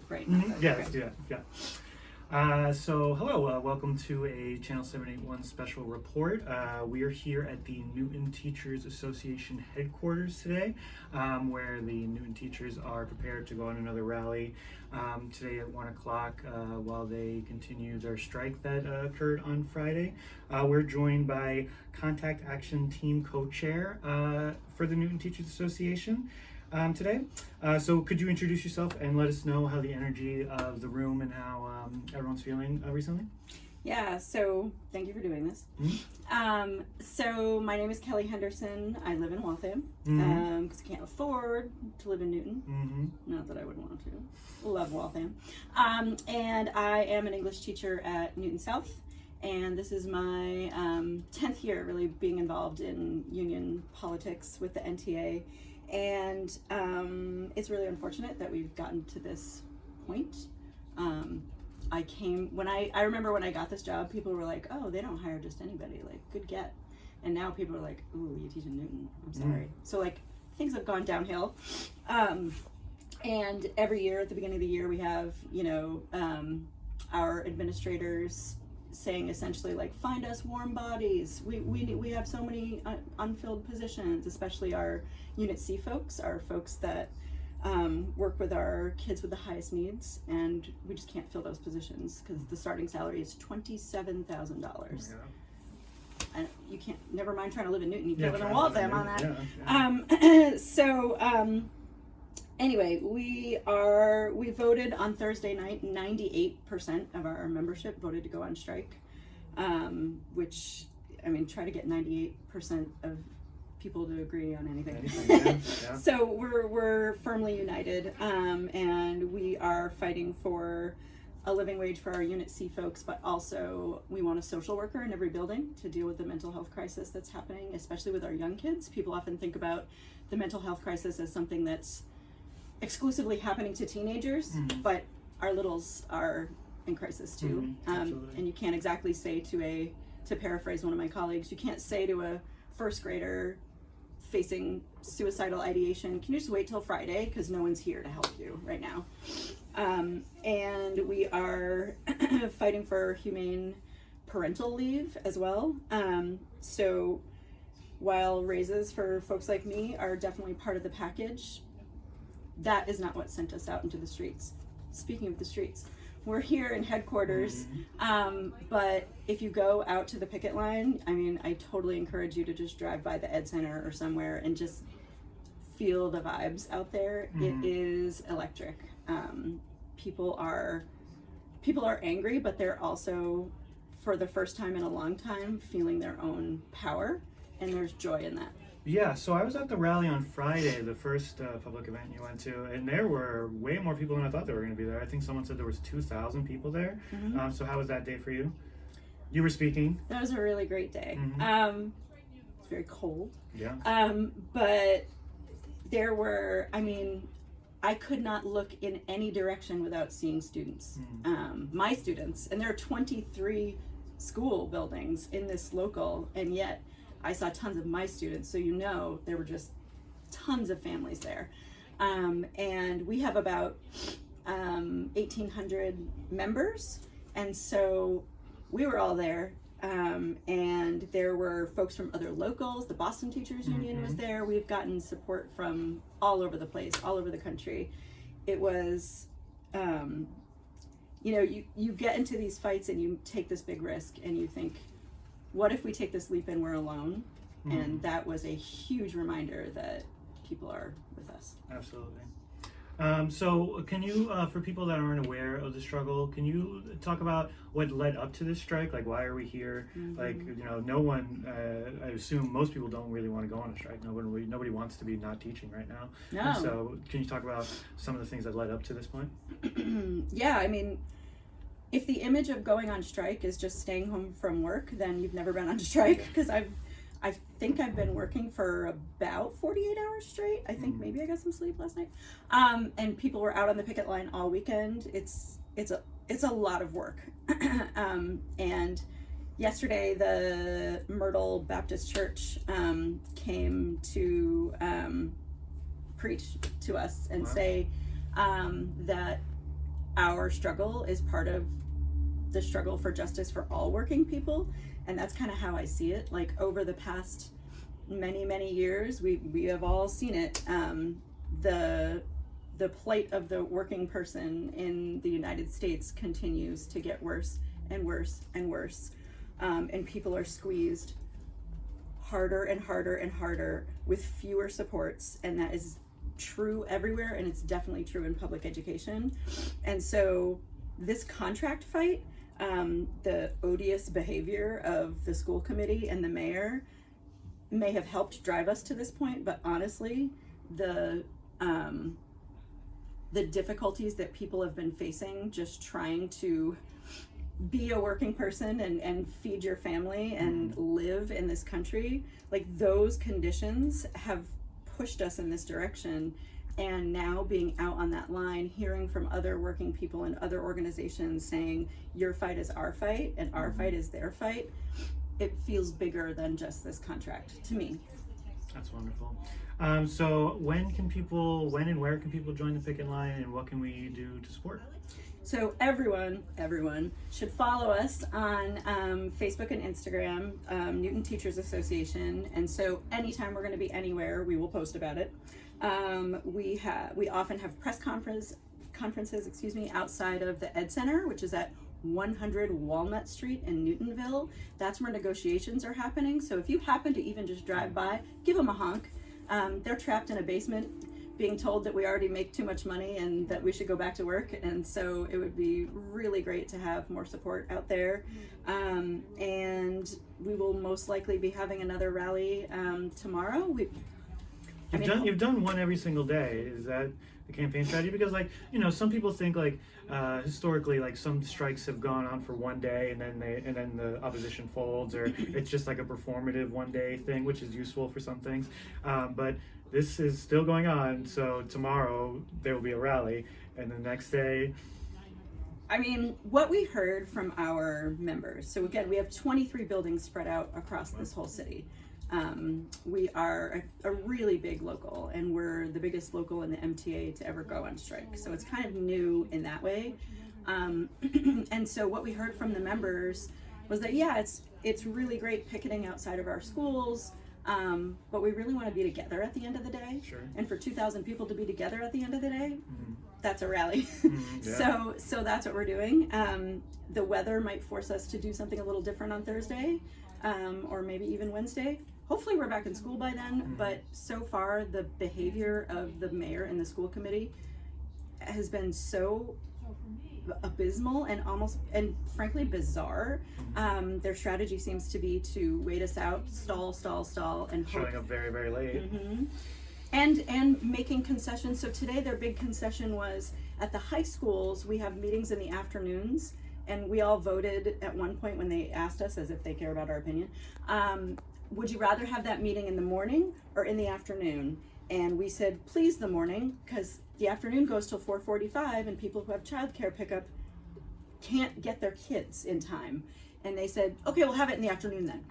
Great. Yeah, let's do that. Yeah. So hello, welcome to a Channel 781 special report. We are here at the Newton Teachers Association headquarters today, where the Newton teachers are prepared to go on another rally today at 1 o'clock while they continue their strike that occurred on Friday. We're joined by Contact Action Team Co-Chair for the Newton Teachers Association today. So could you introduce yourself and let us know how the energy of the room and how everyone's feeling recently? Yeah, so thank you for doing this. So my name is Kelly Henderson. I live in Waltham because I can't afford to live in Newton. Not that I would want to. Love Waltham. And I am an English teacher at Newton South. And this is my 10th year really being involved in union politics with the NTA. And it's really unfortunate that we've gotten to this point. I remember when I got this job, people were like, oh, they don't hire just anybody, like, good get. And now people are like, ooh, you teach in Newton, I'm sorry. So like, things have gone downhill. And every year at the beginning of the year, we have, our administrators saying essentially like, find us warm bodies. We have so many unfilled positions, especially our Unit C folks, our folks that work with our kids with the highest needs, and we just can't fill those positions because the starting salary is $27,000. And you can't, never mind trying to live in Newton, you can't live in Waltham on that. Anyway, we voted on Thursday night. 98% of our membership voted to go on strike, which, I mean, try to get 98% of people to agree on anything. So we're firmly united, and we are fighting for a living wage for our Unit C folks, but also we want a social worker in every building to deal with the mental health crisis that's happening, especially with our young kids. People often think about the mental health crisis as something that's exclusively happening to teenagers, but our littles are in crisis too. And you can't exactly say to paraphrase one of my colleagues, you can't say to a first grader facing suicidal ideation, can you just wait till Friday, because no one's here to help you right now. And we are fighting for humane parental leave as well. So while raises for folks like me are definitely part of the package, that is not what sent us out into the streets. Speaking of the streets, we're here in headquarters, but if you go out to the picket line, I mean, I totally encourage you to just drive by the Ed Center or somewhere and just feel the vibes out there. It is electric. People are angry, but they're also, for the first time in a long time, feeling their own power, and there's joy in that. Yeah, so I was at the rally on Friday, the first public event you went to, and there were way more people than I thought there were going to be there. I think someone said there was 2,000 people there. So how was that day for you? You were speaking. That was a really great day. It's very cold. Yeah. But there were, I mean, I could not look in any direction without seeing students. My students, and there are 23 school buildings in this local, and yet I saw tons of my students, so there were just tons of families there. And we have about 1,800 members, and so we were all there. And there were folks from other locals, the Boston Teachers Union was there. We've gotten support from all over the place, all over the country. It was, you get into these fights and you take this big risk and you think, what if we take this leap and we're alone? And that was a huge reminder that people are with us. Absolutely. So can you, for people that aren't aware of the struggle, can you talk about what led up to this strike? Like, why are we here? Like, no one, I assume most people don't really want to go on a strike. Nobody wants to be not teaching right now. No. And so can you talk about some of the things that led up to this point? Yeah, I mean, if the image of going on strike is just staying home from work, then you've never been on strike, because I think I've been working for about 48 hours straight. I think maybe I got some sleep last night. And people were out on the picket line all weekend. It's a lot of work. And yesterday the Myrtle Baptist Church came to preach to us and say that our struggle is part of the struggle for justice for all working people, and that's kind of how I see it. Like, over the past many years, we have all seen it. The plight of the working person in the United States continues to get worse and worse and worse, and people are squeezed harder and harder and harder with fewer supports, and that is true everywhere, and it's definitely true in public education. And so this contract fight, the odious behavior of the school committee and the mayor may have helped drive us to this point, but honestly, the difficulties that people have been facing just trying to be a working person and feed your family and live in this country, like, those conditions have pushed us in this direction. And now being out on that line, hearing from other working people and other organizations saying your fight is our fight and our fight is their fight, it feels bigger than just this contract to me. That's wonderful. So when and where can people join the picket line, and what can we do to support? So everyone should follow us on Facebook and Instagram, Newton Teachers Association. And so anytime we're going to be anywhere, we will post about it. We often have press conferences, outside of the Ed Center, which is at 100 Walnut Street in Newtonville. That's where negotiations are happening. So if you happen to even just drive by, give them a honk. They're trapped in a basement being told that we already make too much money and that we should go back to work. And so it would be really great to have more support out there. And we will most likely be having another rally tomorrow. You've done one every single day. Is that the campaign strategy? Because, like, some people think, like, historically, like, some strikes have gone on for one day and then the opposition folds, or it's just like a performative one day thing, which is useful for some things. But this is still going on. So tomorrow there will be a rally, and the next day. I mean, what we heard from our members. So again, we have 23 buildings spread out across this whole city. We are a really big local, and we're the biggest local in the MTA to ever go on strike. So it's kind of new in that way. And so what we heard from the members was that, yeah, it's really great picketing outside of our schools, but we really want to be together at the end of the day. Sure. And for 2,000 people to be together at the end of the day, that's a rally. Yeah. So that's what we're doing. The weather might force us to do something a little different on Thursday, or maybe even Wednesday. Hopefully we're back in school by then, but so far the behavior of the mayor and the school committee has been so abysmal and frankly bizarre. Their strategy seems to be to wait us out, stall, and hope. Showing up very, very late. And making concessions. So today their big concession was, at the high schools we have meetings in the afternoons, and we all voted at one point when they asked us, as if they care about our opinion, would you rather have that meeting in the morning or in the afternoon? And we said, please, the morning, because the afternoon goes till 4:45, and people who have childcare pickup can't get their kids in time. And they said, okay, we'll have it in the afternoon then.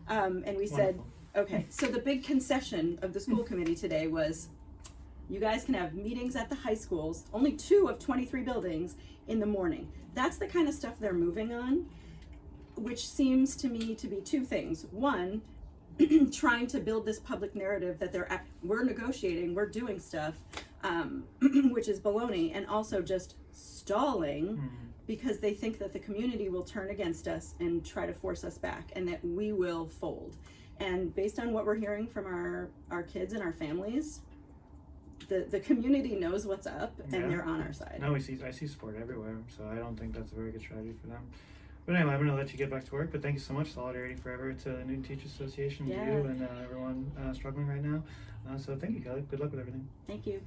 And we said, okay. So the big concession of the school committee today was, you guys can have meetings at the high schools, only 2 of 23 buildings, in the morning. That's the kind of stuff they're moving on, which seems to me to be 2 things. One, trying to build this public narrative that we're negotiating, we're doing stuff, which is baloney, and also just stalling because they think that the community will turn against us and try to force us back, and that we will fold. And based on what we're hearing from our kids and our families, the community knows what's up, and they're on our side. No, I see support everywhere, so I don't think that's a very good strategy for them. But anyway, I'm going to let you get back to work. But thank you so much. Solidarity forever to the Newton Teachers Association, to you, and everyone struggling right now. So thank you, Kelly. Good luck with everything. Thank you.